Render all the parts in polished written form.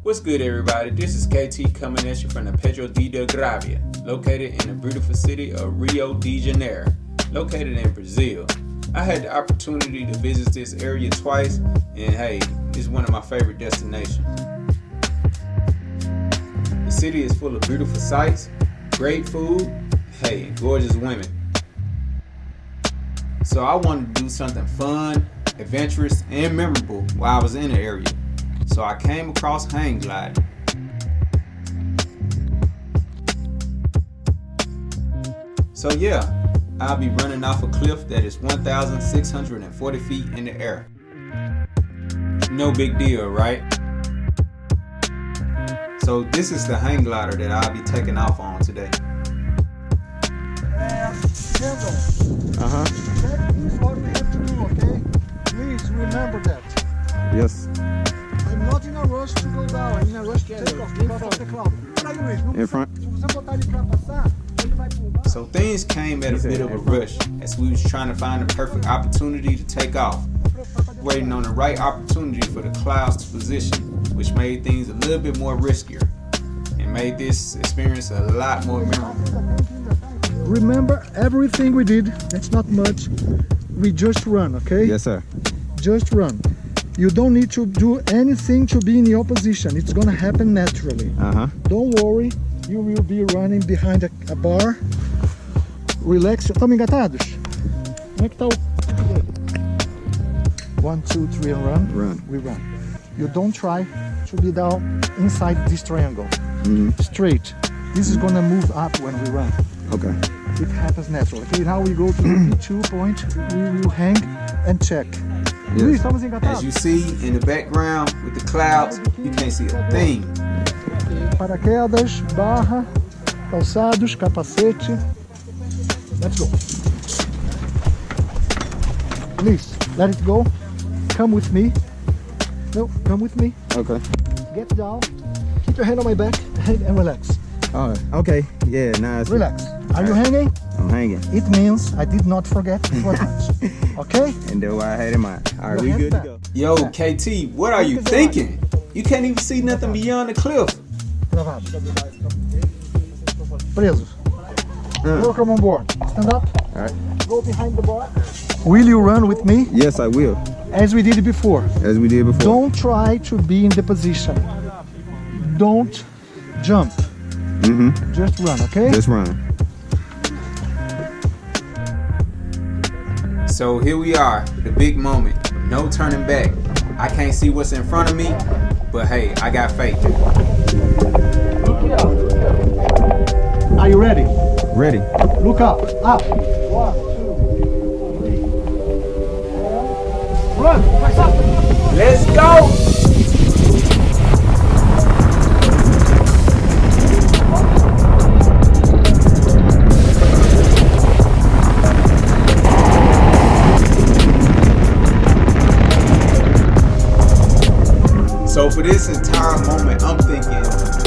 What's good, everybody? This is KT coming at you from the Pedra da Gávea, located in the beautiful city of Rio de Janeiro, located in Brazil. I had the opportunity to visit this area twice, and hey, it's one of my favorite destinations. The city is full of beautiful sights, great food, hey, and gorgeous women. So I wanted to do something fun, adventurous, and memorable while I was in the area. So I came across hang gliding. So yeah, I'll be running off a cliff that is 1,640 feet in the air. No big deal, right? So this is the hang glider that I'll be taking off on today. That is what we have to do, okay? Please remember that. Yes. I'm not in a rush to go down, I'm in a rush to take off because of the cloud. In front. So things came at a bit of a rush as we was trying to find the perfect opportunity to take off, waiting on the right opportunity for the clouds to position, which made things a little bit more riskier and made this experience a lot more memorable. Remember everything we did, that's not much, we just run, okay? Yes, sir. Just run. You don't need to do anything to be in your position, it's gonna happen naturally. Don't worry, you will be running behind a bar. Relax. Estamos engatados? Como é que tá o... 1, 2, 3 and run. Run. We run. You don't try to be down inside this triangle. Straight. This is gonna move up when we run. Okay. It happens naturally. Okay, now we go to the P2 point. We will hang and check. Yes. Estamos engatados. As you see in the background with the clouds, you can't see a thing. Paraquedas, barra, calçados, capacete. Let's go. Please, let it go. Come with me. No, come with me. Okay. Get down. Keep your hand on my back and relax. All right. Okay. Yeah. Nice. Relax. Are you hanging? I'm hanging. It means I did not forget what much. Okay? And that's what I had in mind. All right. We good to go. Yo, KT, what are you thinking? You can't even see nothing beyond the cliff. Travado. Preso. Welcome on board. Stand up. All right. Go behind the bar. Will you run with me? Yes, I will. As we did before. As we did before. Don't try to be in the position. Don't jump. Just run, okay? Just run. So here we are, the big moment. No turning back. I can't see what's in front of me, but hey, I got faith. Are you ready? Ready. Look up. Up. 1, 2, 3. Run. Let's go! So for this entire moment, I'm thinking,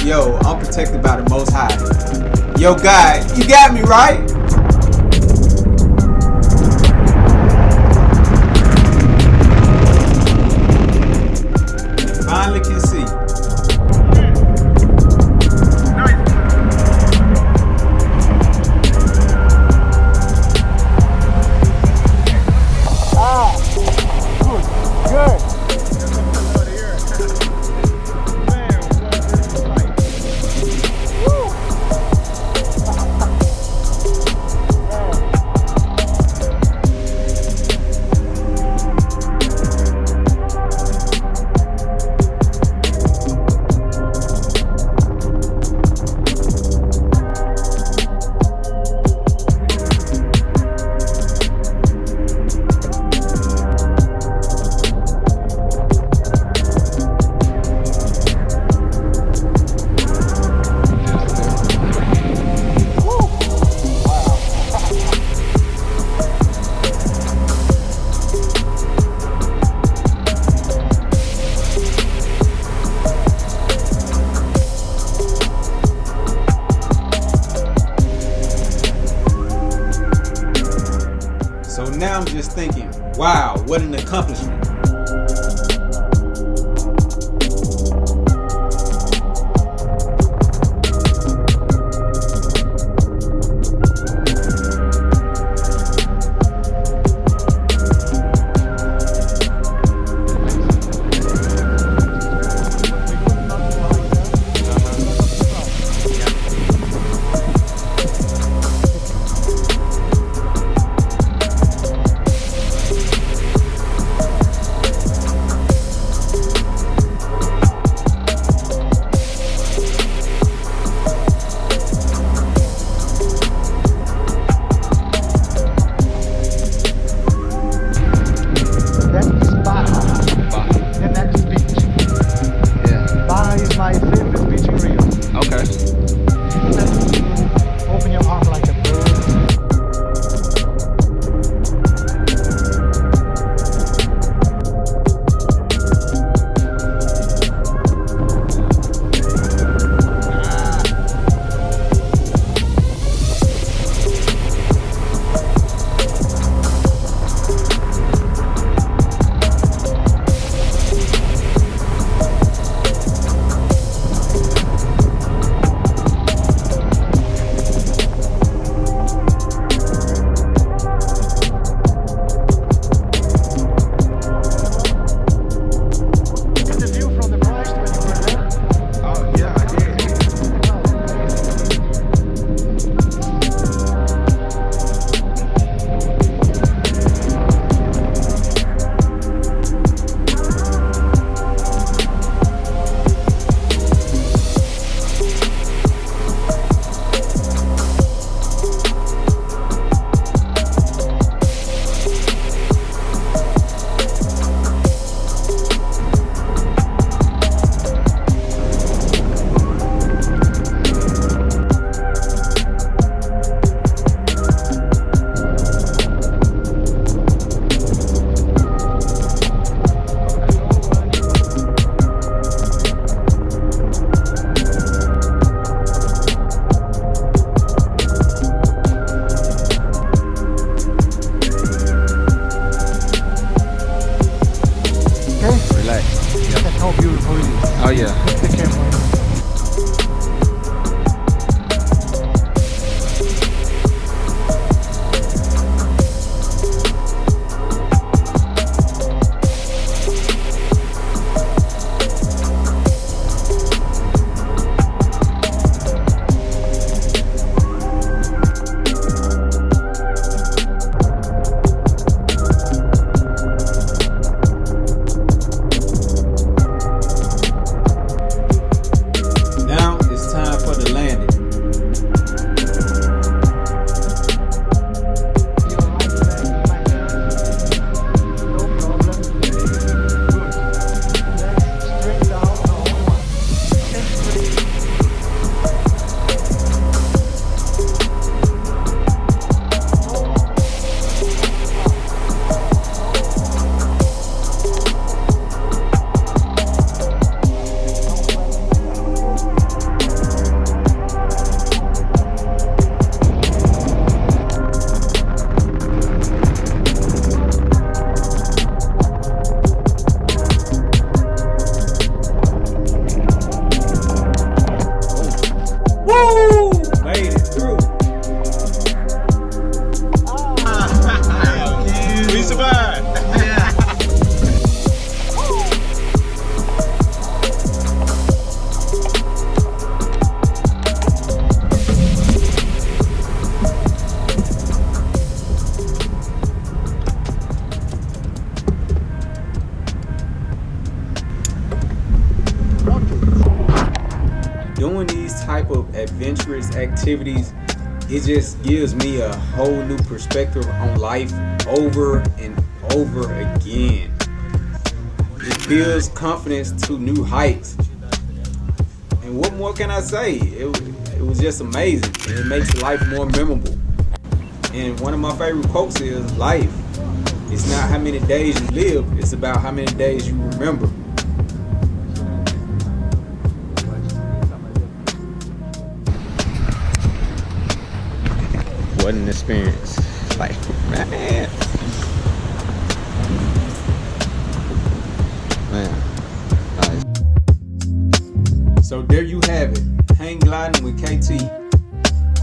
yo, I'm protected by the Most High. Yo, God, you got me, right? And finally can see. Good. now I'm just thinking, wow, what an accomplishment. survived. Yeah. Doing these type of adventurous activities, it just gives me a whole new perspective on life over and over again. It builds confidence to new heights. And what more can I say? It was just amazing, and it makes life more memorable. And one of my favorite quotes is, life, it's not how many days you live, it's about how many days you remember. What an experience. Like, man. Nice. So there you have it, hang gliding with KT.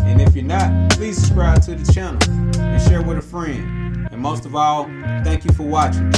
And if you're not, please subscribe to the channel and share with a friend. And most of all, thank you for watching.